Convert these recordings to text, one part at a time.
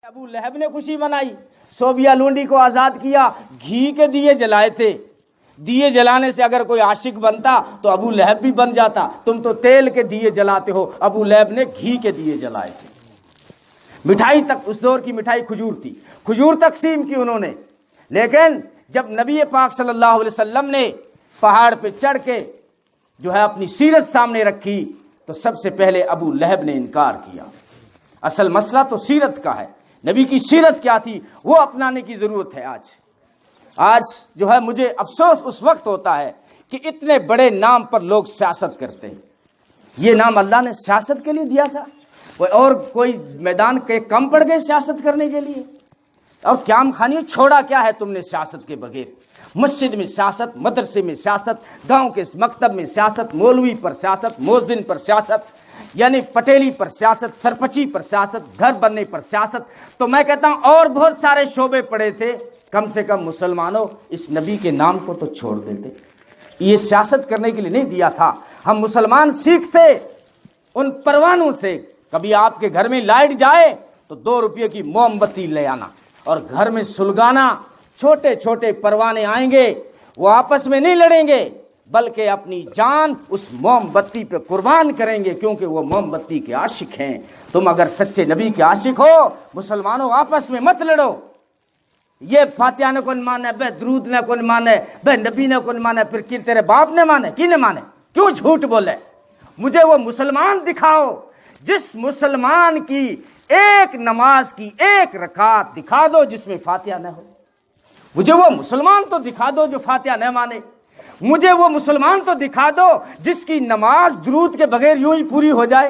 ابو لہب نے خوشی منائی، صوبیہ لونڈی کو آزاد کیا، گھی کے دیے جلائے تھے۔ دیے جلانے سے اگر کوئی عاشق بنتا تو ابو لہب بھی بن جاتا۔ تم تو تیل کے دیے جلاتے ہو، ابو لہب نے گھی کے دیے جلائے تھے۔ مٹھائی تک، اس دور کی مٹھائی کھجور تھی، کھجور تقسیم کی انہوں نے۔ لیکن جب نبی پاک صلی اللہ علیہ وسلم نے پہاڑ پہ چڑھ کے جو ہے اپنی سیرت سامنے رکھی تو سب سے پہلے ابو لہب نے انکار کیا۔ اصل مسئلہ تو سیرت کا ہے، نبی کی سیرت کیا تھی وہ اپنانے کی ضرورت ہے۔ آج جو ہے مجھے افسوس اس وقت ہوتا ہے کہ اتنے بڑے نام پر لوگ سیاست کرتے ہیں۔ یہ نام اللہ نے سیاست کے لیے دیا تھا، اور کوئی میدان کے کم پڑ گئے سیاست کرنے کے لیے؟ اور قیام خانی چھوڑا کیا ہے تم نے سیاست کے بغیر؟ مسجد میں سیاست، مدرسے میں سیاست، گاؤں کے مکتب میں سیاست، مولوی پر سیاست، مؤذن پر سیاست، یعنی پٹیلی پر سیاست، سرپچی پر سیاست، گھر بننے پر سیاست۔ تو میں کہتا ہوں اور بہت سارے شعبے پڑے تھے، کم سے کم مسلمانوں اس نبی کے نام کو تو چھوڑ دیتے۔ یہ سیاست کرنے کے لیے نہیں دیا تھا۔ ہم مسلمان سیکھتے ان پروانوں سے۔ کبھی آپ کے گھر میں لائٹ جائے تو 2 روپے کی موم بتی لے آنا اور گھر میں سلگانا۔ چھوٹے چھوٹے پروانے آئیں گے، وہ آپس میں نہیں لڑیں گے بلکہ اپنی جان اس موم بتی پہ قربان کریں گے، کیونکہ وہ موم بتی کے عاشق ہیں۔ تم اگر سچے نبی کے عاشق ہو، مسلمانوں آپس میں مت لڑو۔ یہ فاتحہ نے کون مانے، بے درود نے کون مانے، بے نبی نے کون مانے، پھر کی تیرے باپ نے مانے، کی نے مانے؟ کیوں جھوٹ بولے؟ مجھے وہ مسلمان دکھاؤ جس مسلمان کی ایک نماز کی ایک رکعت دکھا دو جس میں فاتحہ نہ ہو۔ مجھے وہ مسلمان تو دکھا دو جو فاتحہ نہ مانے۔ مجھے وہ مسلمان تو دکھا دو جس کی نماز درود کے بغیر یوں ہی پوری ہو جائے۔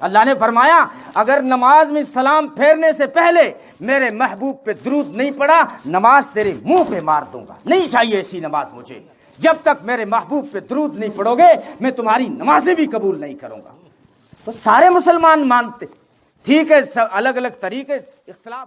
اللہ نے فرمایا اگر نماز میں سلام پھیرنے سے پہلے میرے محبوب پہ درود نہیں پڑا، نماز تیرے منہ پہ مار دوں گا۔ نہیں چاہیے ایسی نماز مجھے۔ جب تک میرے محبوب پہ درود نہیں پڑھو گے میں تمہاری نمازیں بھی قبول نہیں کروں گا۔ تو سارے مسلمان مانتے، ٹھیک ہے، الگ الگ طریقے اختلاف